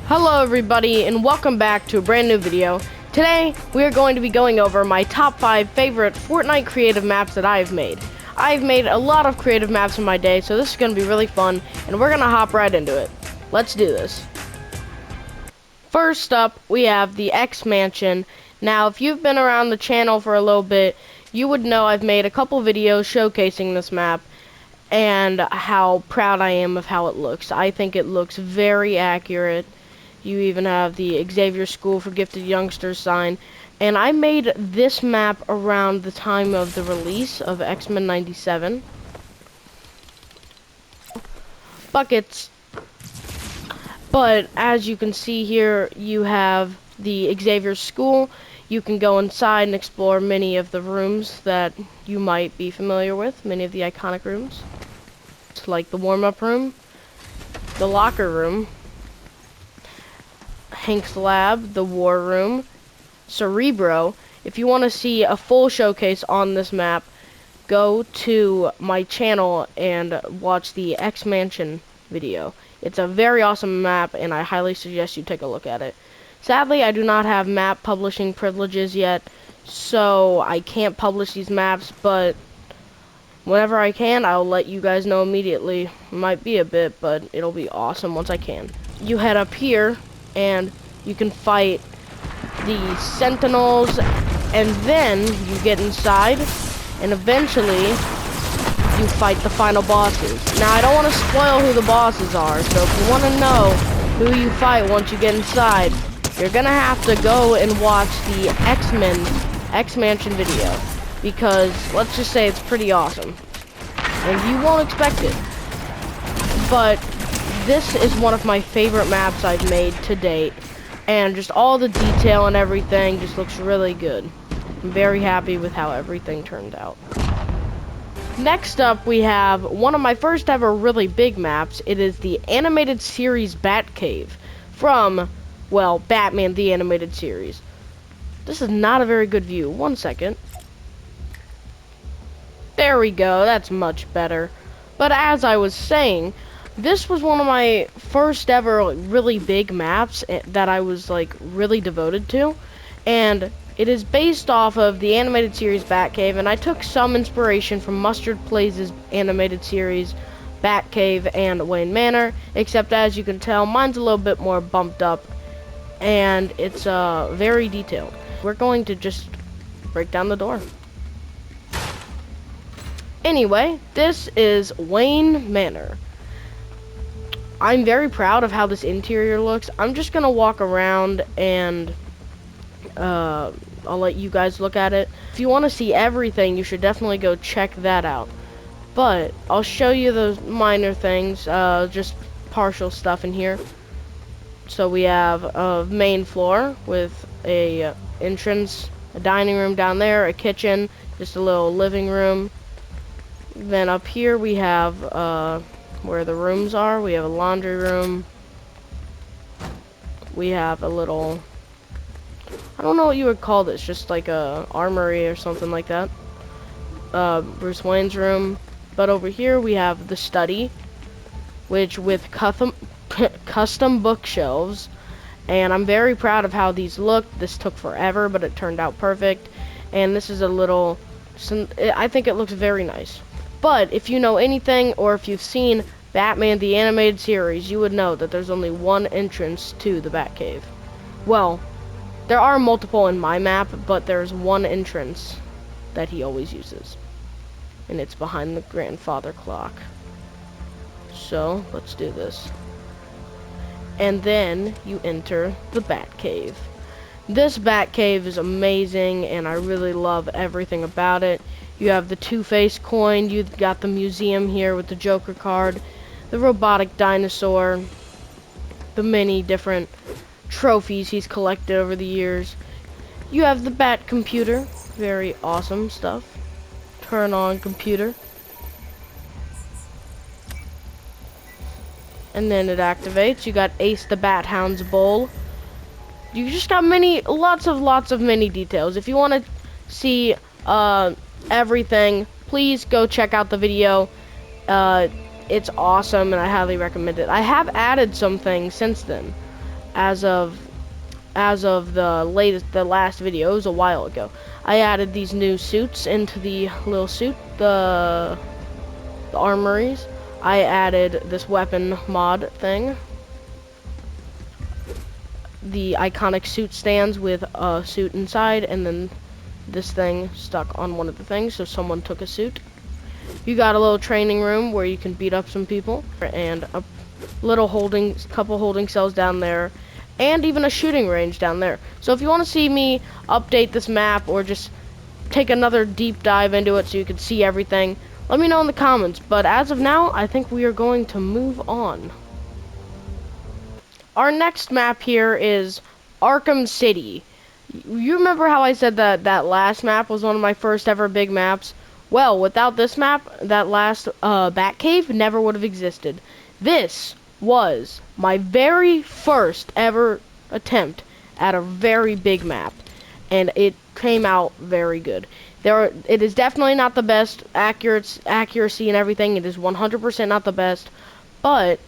Hello everybody and welcome back to a brand new video. Today we are going to be going over my top 5 favorite Fortnite creative maps that I've made. I've made a lot of creative maps in my day, so this is going to be really fun and we're going to hop right into it. Let's do this. First up we have the X Mansion. Now if you've been around the channel for a little bit, you would know I've made a couple videos showcasing this map and how proud I am of how it looks. I think it looks very accurate. You even have the Xavier School for Gifted Youngsters sign. And I made this map around the time of the release of X-Men 97. Buckets. But as you can see here, you have the Xavier School. You can go inside and explore many of the rooms that you might be familiar with, many of the iconic rooms. It's like the warm-up room, the locker room, Hank's lab, the war room, Cerebro. If you want to see a full showcase on this map, go to my channel and watch the X Mansion video. It's a very awesome map and I highly suggest you take a look at it. Sadly, I do not have map publishing privileges yet, so I can't publish these maps, but whenever I can, I'll let you guys know immediately. It might be a bit, but it'll be awesome once I can. You head up here and you can fight the Sentinels, and then you get inside and eventually you fight the final bosses. Now I don't want to spoil who the bosses are, so if you want to know who you fight once you get inside, you're gonna have to go and watch the X Mansion video, because let's just say it's pretty awesome and you won't expect it. But this is one of my favorite maps I've made to date, and just all the detail and everything just looks really good. I'm very happy with how everything turned out. Next up we have one of my first ever really big maps. It is the animated series Batcave from, well, Batman the Animated Series. This is not a very good view. One second. There we go, that's much better. But as I was saying, this was one of my first ever really big maps that I was like really devoted to, and it is based off of the animated series Batcave, and I took some inspiration from Mustard Plays' animated series Batcave and Wayne Manor, except as you can tell, mine's a little bit more bumped up and it's very detailed. We're going to just break down the door. Anyway, this is Wayne Manor. I'm very proud of how this interior looks. I'm just gonna walk around and I'll let you guys look at it. If you want to see everything, you should definitely go check that out. But I'll show you the minor things, just partial stuff in here. So we have a main floor with a entrance, a dining room down there, a kitchen, just a little living room. Then up here we have where the rooms are. We have a laundry room. We have a little, I don't know what you would call this, just like a armory or something like that. Bruce Wayne's room. But over here we have the study, which with custom bookshelves, and I'm very proud of how these look. This took forever, but it turned out perfect. And this is a little, I think it looks very nice. But if you know anything, or if you've seen Batman the Animated Series, you would know that there's only one entrance to the Batcave. Well, there are multiple in my map, but there's one entrance that he always uses, and it's behind the grandfather clock. So, let's do this. And then you enter the Batcave. This Batcave is amazing, and I really love everything about it. You have the Two-Face coin, you've got the museum here with the Joker card, the robotic dinosaur, the many different trophies he's collected over the years. You have the Bat computer, very awesome stuff. Turn on computer. And then it activates. You got Ace the Bat Hound's bowl. You just got lots of mini details. If you want to see everything, please go check out the video. It's awesome and I highly recommend it. I have added some things since then. as of the last video. It was a while ago. I added these new suits into the little suit, the armories. I added this weapon mod thing, the iconic suit stands with a suit inside, and then this thing stuck on one of the things, so someone took a suit. You got a little training room where you can beat up some people, and a little couple holding cells down there, and even a shooting range down there. So if you want to see me update this map or just take another deep dive into it so you can see everything, let me know in the comments. But as of now, I think we are going to move on. Our next map here is Arkham City. You remember how I said that that last map was one of my first ever big maps? Well, without this map, that last Batcave never would have existed. This was my very first ever attempt at a very big map, and it came out very good. It is definitely not the best accuracy and everything. It is 100% not the best, but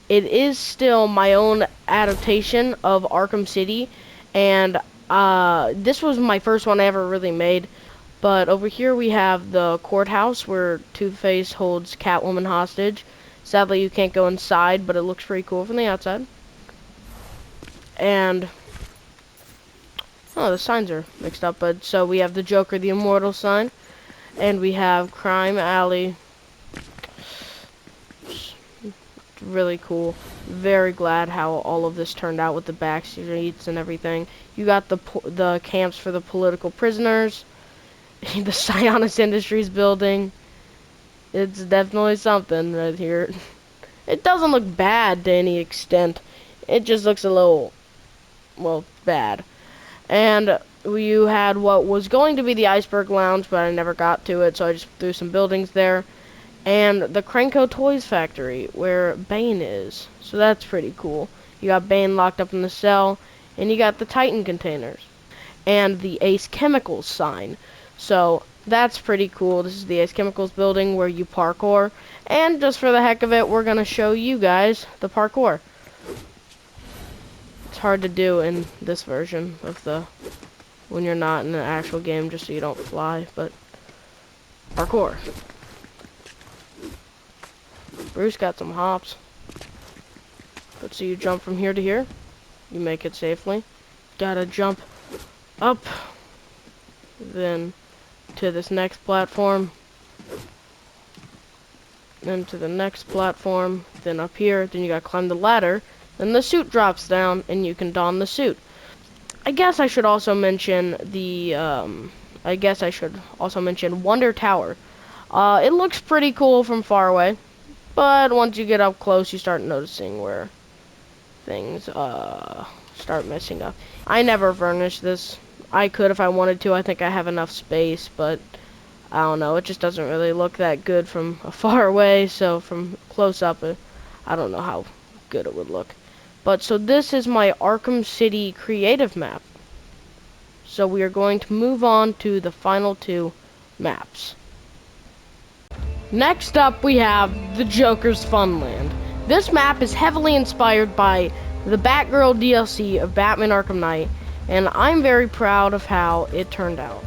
it is still my own adaptation of Arkham City, and this was my first one I ever really made. But over here we have the courthouse where Two-Face holds Catwoman hostage. Sadly, you can't go inside, but it looks pretty cool from the outside. And oh, the signs are mixed up, but so we have the Joker, the Immortal sign, and we have Crime Alley. Really cool. Very glad how all of this turned out with the back streets and everything. You got the camps for the political prisoners, the Sionis Industries building. It's definitely something right here. It doesn't look bad to any extent. It just looks a little, well, bad. And you had what was going to be the Iceberg Lounge, but I never got to it, so I just threw some buildings there. And the Cranko Toys Factory, where Bane is. So that's pretty cool. You got Bane locked up in the cell, and you got the Titan containers. And the Ace Chemicals sign. So that's pretty cool. This is the Ace Chemicals building where you parkour. And just for the heck of it, we're going to show you guys the parkour. It's hard to do in this version of when you're not in an actual game, just so you don't fly, but parkour. Bruce got some hops. But so you jump from here to here. You make it safely. Gotta jump up. Then to this next platform. Then to the next platform. Then up here. Then you gotta climb the ladder. Then the suit drops down and you can don the suit. I guess I should also mention Wonder Tower. It looks pretty cool from far away. But once you get up close, you start noticing where things start messing up. I never varnished this. I could if I wanted to. I think I have enough space, but I don't know. It just doesn't really look that good from far away. So from close up, I don't know how good it would look. But so this is my Arkham City creative map. So we are going to move on to the final two maps. Next up, we have the Joker's Funland. This map is heavily inspired by the Batgirl DLC of Batman Arkham Knight, and I'm very proud of how it turned out.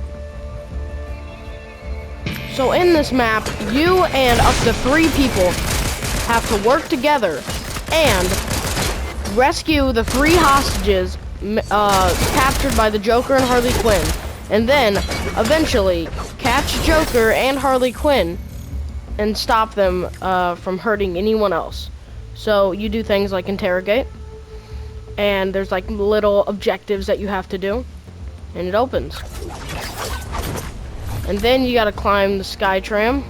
So in this map, you and up to 3 people have to work together and rescue the 3 hostages captured by the Joker and Harley Quinn, and then eventually catch Joker and Harley Quinn and stop them from hurting anyone else. So you do things like interrogate, and there's like little objectives that you have to do, and it opens. And then you gotta climb the sky tram,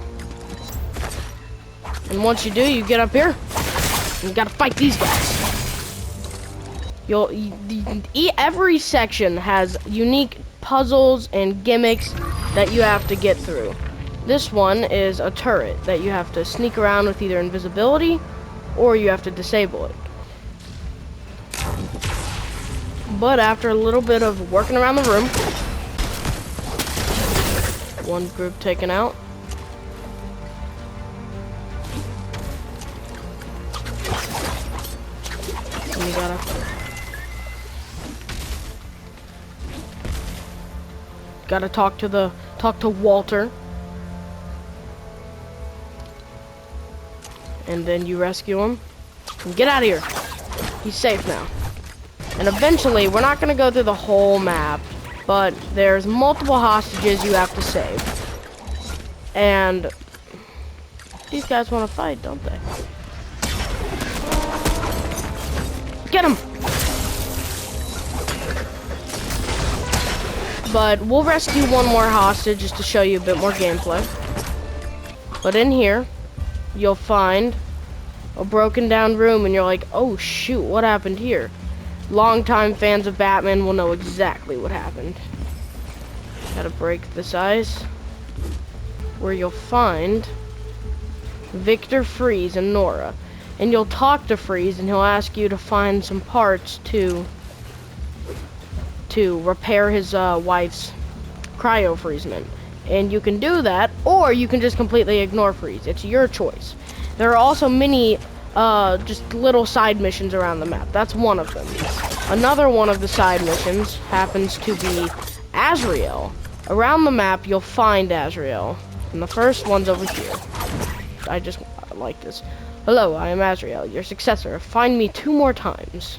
and once you do, you get up here and you gotta fight these guys. Every section has unique puzzles and gimmicks that you have to get through. This one is a turret that you have to sneak around with either invisibility or you have to disable it. But after a little bit of working around the room, one group taken out. And you gotta Gotta talk to Walter. And then you rescue him. And get out of here. He's safe now. And eventually, we're not gonna go through the whole map, but there's multiple hostages you have to save. And these guys want to fight, don't they? Get him! But we'll rescue one more hostage just to show you a bit more gameplay. But in here, you'll find a broken down room and you're like, oh shoot, what happened here? Longtime fans of Batman will know exactly what happened. Gotta break this ice. Where you'll find Victor, Freeze, and Nora. And you'll talk to Freeze and he'll ask you to find some parts to repair his wife's cryo-freezement. And you can do that, or you can just completely ignore Freeze. It's your choice. There are also many just little side missions around the map. That's one of them. Another one of the side missions happens to be Azrael. Around the map, you'll find Azrael. And the first one's over here. I just like this. Hello, I am Azrael, your successor. Find me 2 more times.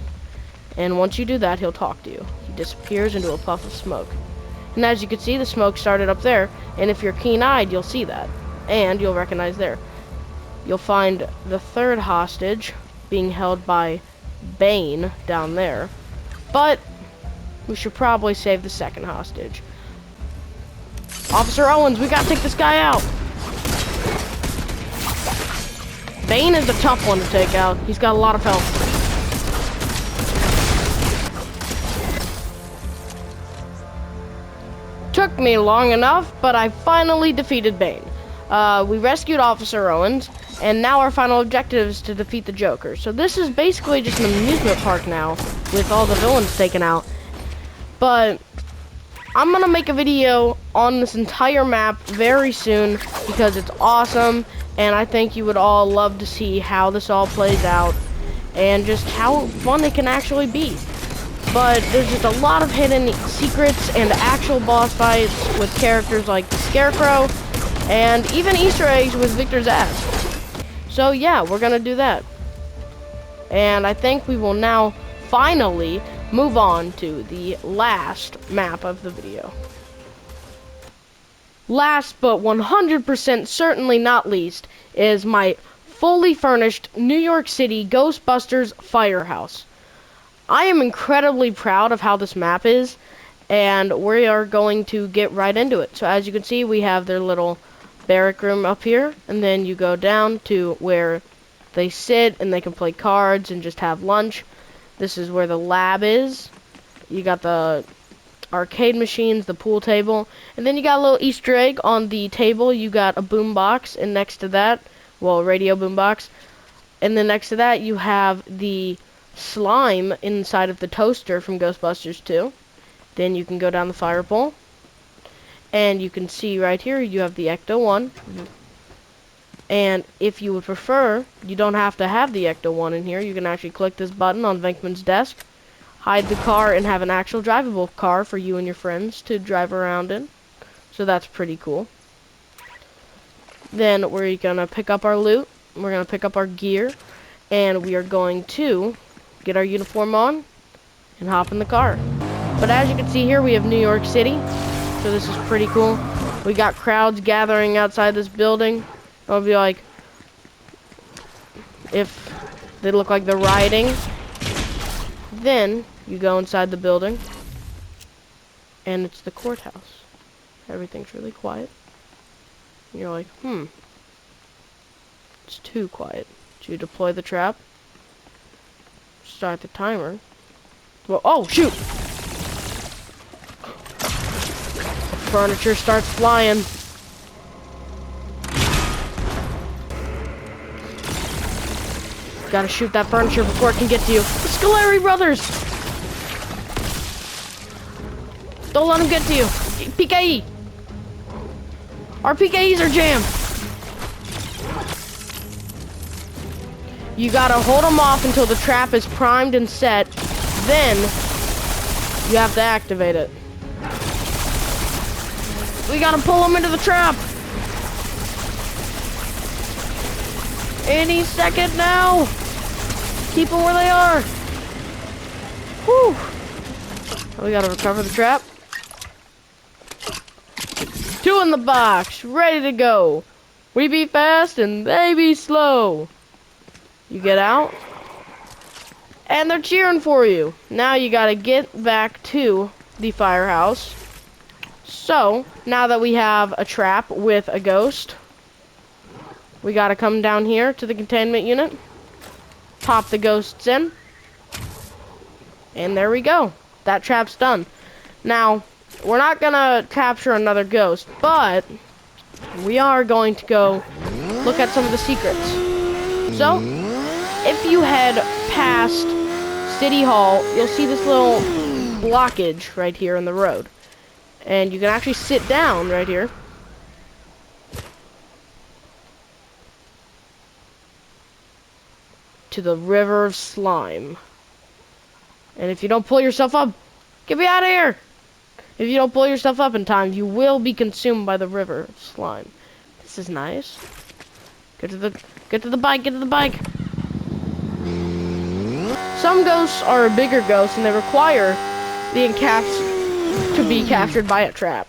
And once you do that, he'll talk to you. He disappears into a puff of smoke. And as you can see, the smoke started up there. And if you're keen-eyed, you'll see that. And you'll recognize there. You'll find the 3rd hostage being held by Bane down there. But we should probably save the 2nd hostage. Officer Owens, we gotta take this guy out. Bane is the tough one to take out. He's got a lot of health. Took me long enough, but I finally defeated Bane. We rescued Officer Owens, and now our final objective is to defeat the Joker. So this is basically just an amusement park now, with all the villains taken out. But I'm gonna make a video on this entire map very soon, because it's awesome, and I think you would all love to see how this all plays out, and just how fun it can actually be. But there's just a lot of hidden secrets and actual boss fights with characters like the Scarecrow, and even Easter eggs with Victor's ass. So yeah, we're gonna do that. And I think we will now finally move on to the last map of the video. Last but 100% certainly not least is my fully furnished New York City Ghostbusters Firehouse. I am incredibly proud of how this map is, and we are going to get right into it. So as you can see, we have their little barrack room up here, and then you go down to where they sit and they can play cards and just have lunch. This is where the lab is. You got the arcade machines, the pool table, and then you got a little Easter egg on the table. You got a boom box, and next to that, well, a radio boom box, and then next to that you have the slime inside of the toaster from Ghostbusters 2. Then you can go down the fire pole, and you can see right here you have the Ecto-1. And if you would prefer, you don't have to have the Ecto-1 in here. You can actually click this button on Venkman's desk, hide the car, and have an actual drivable car for you and your friends to drive around in. So that's pretty cool. Then we're gonna pick up our loot, we're gonna pick up our gear, and we are going to get our uniform on and hop in the car. But as you can see here, we have New York City, so this is pretty cool. We got crowds gathering outside this building. It'll be like, if they look like they're rioting, then you go inside the building, and it's the courthouse. Everything's really quiet. And you're like, it's too quiet. So you deploy the trap, start the timer. Well, oh, shoot! Furniture starts flying. Gotta shoot that furniture before it can get to you. The Scoleri brothers! Don't let them get to you. PKE! Our PKEs are jammed. You gotta hold them off until the trap is primed and set. Then, you have to activate it. We gotta pull them into the trap. Any second now. Keep them where they are. Whew. We gotta recover the trap. 2 in the box, ready to go. We be fast and they be slow. You get out, and they're cheering for you. Now you gotta get back to the firehouse. So, now that we have a trap with a ghost, we gotta come down here to the containment unit, pop the ghosts in, and there we go. That trap's done. Now, we're not gonna capture another ghost, but we are going to go look at some of the secrets. So, if you head past City Hall, you'll see this little blockage right here in the road. And you can actually sit down right here. To the river of slime. And if you don't pull yourself up, get me out of here! If you don't pull yourself up in time, you will be consumed by the river of slime. This is nice. Get to the bike, get to the bike! Some ghosts are bigger ghosts and they require the to be captured by a trap.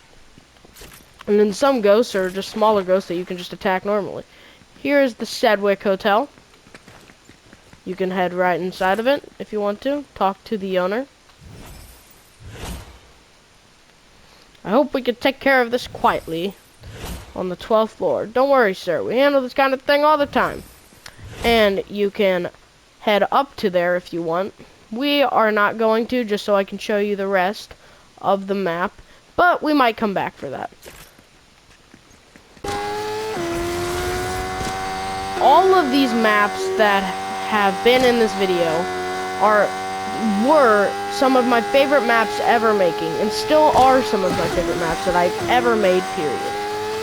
And then some ghosts are just smaller ghosts that you can just attack normally. Here is the Sedgwick Hotel. You can head right inside of it if you want to. Talk to the owner. I hope we can take care of this quietly on the 12th floor. Don't worry, sir. We handle this kind of thing all the time. And you can head up to there if you want. We are not going to, just so I can show you the rest of the map. But we might come back for that. All of these maps that have been in this video were some of my favorite maps ever making, and still are some of my favorite maps that I've ever made, period.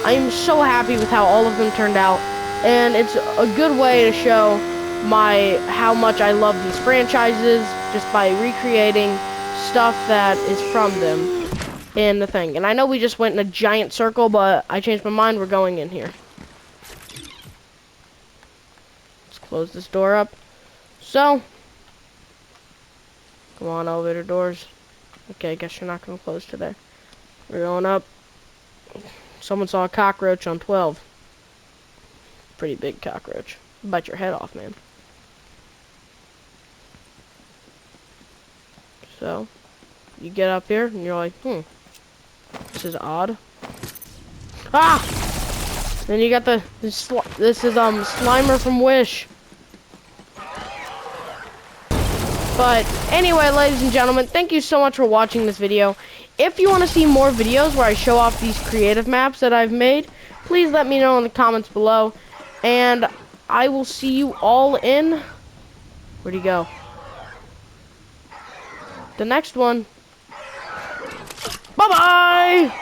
I am so happy with how all of them turned out, and it's a good way to show how much I love these franchises, just by recreating stuff that is from them in the thing. And I know we just went in a giant circle, but I changed my mind. We're going in here. Let's close this door up. So, come on, elevator doors. Okay, I guess you're not going to close today. We're going up. Someone saw a cockroach on 12. Pretty big cockroach. Bite your head off, man. So, you get up here, and you're like, this is odd. Ah! Then you got this is Slimer from Wish. But anyway, ladies and gentlemen, thank you so much for watching this video. If you want to see more videos where I show off these creative maps that I've made, please let me know in the comments below. And I will see you all in... Where'd he go? The next one. Bye-bye!